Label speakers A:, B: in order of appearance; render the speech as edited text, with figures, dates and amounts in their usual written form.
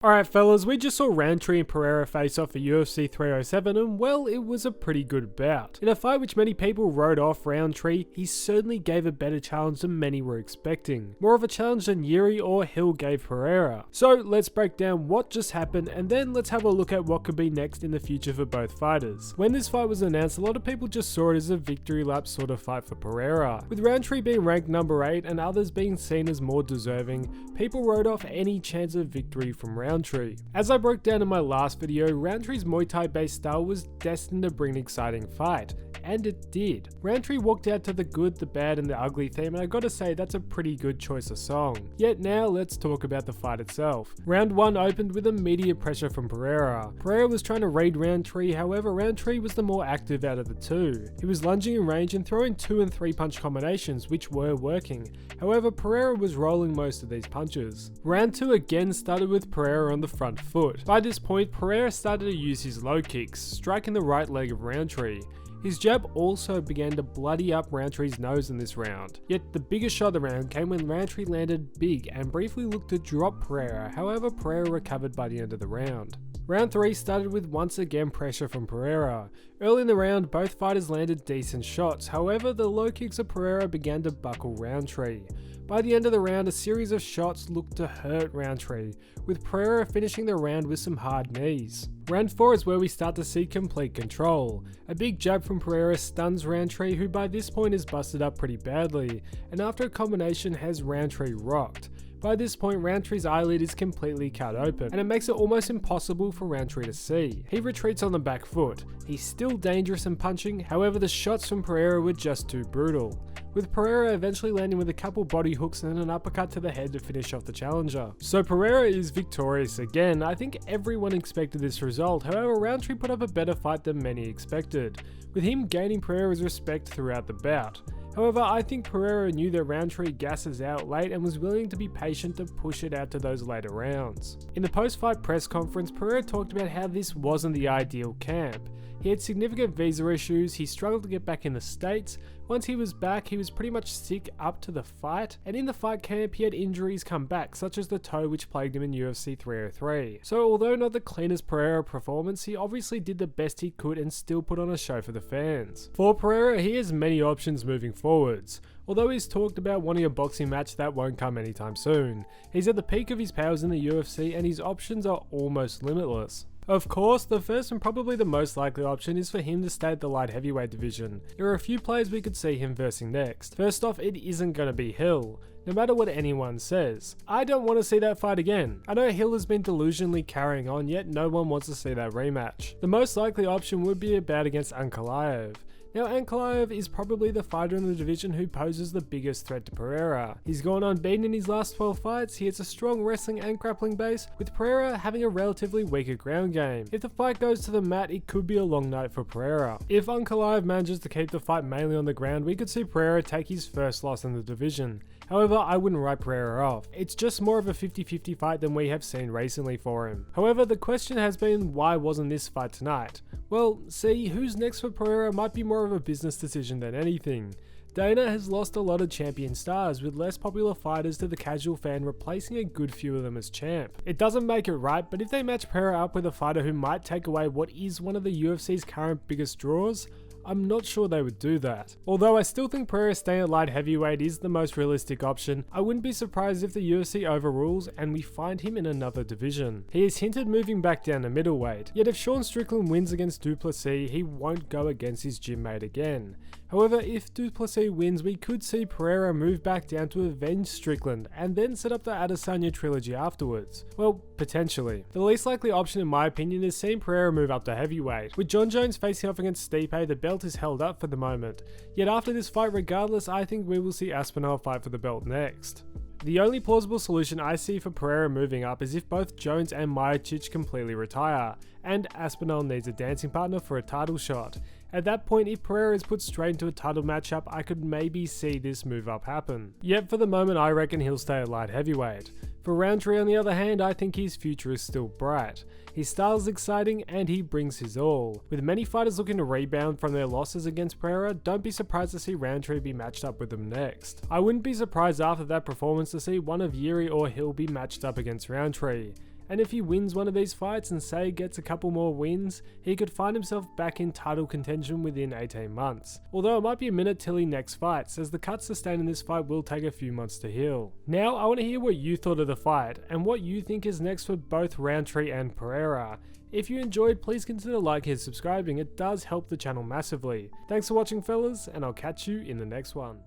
A: Alright fellas, we just saw Rountree and Pereira face off at UFC 307 and well, it was a pretty good bout. In a fight which many people wrote off Rountree, he certainly gave a better challenge than many were expecting. More of a challenge than Yuri or Hill gave Pereira. So let's break down what just happened and then let's have a look at what could be next in the future for both fighters. When this fight was announced, a lot of people just saw it as a victory lap sort of fight for Pereira. With Rountree being ranked number 8 and others being seen as more deserving, people wrote off any chance of victory from Rountree. As I broke down in my last video, Rountree's Muay Thai based style was destined to bring an exciting fight, and it did. Rountree walked out to the good, the bad and the ugly theme, and I gotta say that's a pretty good choice of song. Yet now let's talk about the fight itself. Round 1 opened with immediate pressure from Pereira. Pereira was trying to raid Rountree, however Rountree was the more active out of the two. He was lunging in range and throwing 2 and 3 punch combinations which were working. However, Pereira was rolling most of these punches. Round 2 again started with Pereira on the front foot. By this point, Pereira started to use his low kicks, striking the right leg of Rountree. His jab also began to bloody up Rountree's nose in this round. Yet the biggest shot of the round came when Rountree landed big and briefly looked to drop Pereira, however Pereira recovered by the end of the round. Round 3 started with once again pressure from Pereira. Early in the round, both fighters landed decent shots, however the low kicks of Pereira began to buckle Rountree. By the end of the round, a series of shots looked to hurt Rountree, with Pereira finishing the round with some hard knees. Round 4 is where we start to see complete control. A big jab from Pereira stuns Rountree, who by this point is busted up pretty badly, and after a combination has Rountree rocked. By this point, Rountree's eyelid is completely cut open, and it makes it almost impossible for Rountree to see. He retreats on the back foot. He's still dangerous in punching, however the shots from Pereira were just too brutal, with Pereira eventually landing with a couple body hooks and an uppercut to the head to finish off the challenger. So Pereira is victorious again. I think everyone expected this result, however Rountree put up a better fight than many expected, with him gaining Pereira's respect throughout the bout. However, I think Pereira knew that Rountree gasses out late and was willing to be patient to push it out to those later rounds. In the post-fight press conference, Pereira talked about how this wasn't the ideal camp. He had significant visa issues, he struggled to get back in the States. Once he was back, he was pretty much sick up to the fight, and in the fight camp he had injuries come back, such as the toe which plagued him in UFC 303. So although not the cleanest Pereira performance, he obviously did the best he could and still put on a show for the fans. For Pereira, he has many options moving forwards. Although he's talked about wanting a boxing match, that won't come anytime soon. He's at the peak of his powers in the UFC and his options are almost limitless. Of course, the first and probably the most likely option is for him to stay at the light heavyweight division. There are a few players we could see him versing next. First off, it isn't going to be Hill, no matter what anyone says. I don't want to see that fight again. I know Hill has been delusionally carrying on, yet no one wants to see that rematch. The most likely option would be a bout against Ankalaev. Now Ankalaev is probably the fighter in the division who poses the biggest threat to Pereira. He's gone unbeaten in his last 12 fights, he has a strong wrestling and grappling base, with Pereira having a relatively weaker ground game. If the fight goes to the mat, it could be a long night for Pereira. If Ankalaev manages to keep the fight mainly on the ground, we could see Pereira take his first loss in the division. However, I wouldn't write Pereira off. It's just more of a 50-50 fight than we have seen recently for him. However, the question has been, why wasn't this fight tonight? Well, see, who's next for Pereira might be more of a business decision than anything. Dana has lost a lot of champion stars, with less popular fighters to the casual fan replacing a good few of them as champ. It doesn't make it right, but if they match Pereira up with a fighter who might take away what is one of the UFC's current biggest draws, I'm not sure they would do that. Although I still think Pereira staying at light heavyweight is the most realistic option, I wouldn't be surprised if the UFC overrules and we find him in another division. He has hinted moving back down to middleweight, yet if Sean Strickland wins against Duplessis, he won't go against his gym mate again. However, if Duplessis wins, we could see Pereira move back down to avenge Strickland and then set up the Adesanya trilogy afterwards. Well, potentially. The least likely option in my opinion is seeing Pereira move up to heavyweight. With John Jones facing off against Stipe, the belt is held up for the moment. Yet after this fight regardless, I think we will see Aspinall fight for the belt next. The only plausible solution I see for Pereira moving up is if both Jones and Miocic completely retire, and Aspinall needs a dancing partner for a title shot. At that point, if Pereira is put straight into a title matchup, I could maybe see this move up happen. Yet for the moment, I reckon he'll stay at light heavyweight. For Rountree on the other hand, I think his future is still bright. His style is exciting and he brings his all. With many fighters looking to rebound from their losses against Pereira, don't be surprised to see Rountree be matched up with them next. I wouldn't be surprised after that performance to see one of Yuri or Hill be matched up against Rountree. and if he wins one of these fights and say gets a couple more wins, he could find himself back in title contention within 18 months. Although it might be a minute till he next fights, as the cuts sustained in this fight will take a few months to heal. Now I want to hear what you thought of the fight, and what you think is next for both Rountree and Pereira. If you enjoyed, please consider liking and subscribing, it does help the channel massively. Thanks for watching fellas, and I'll catch you in the next one.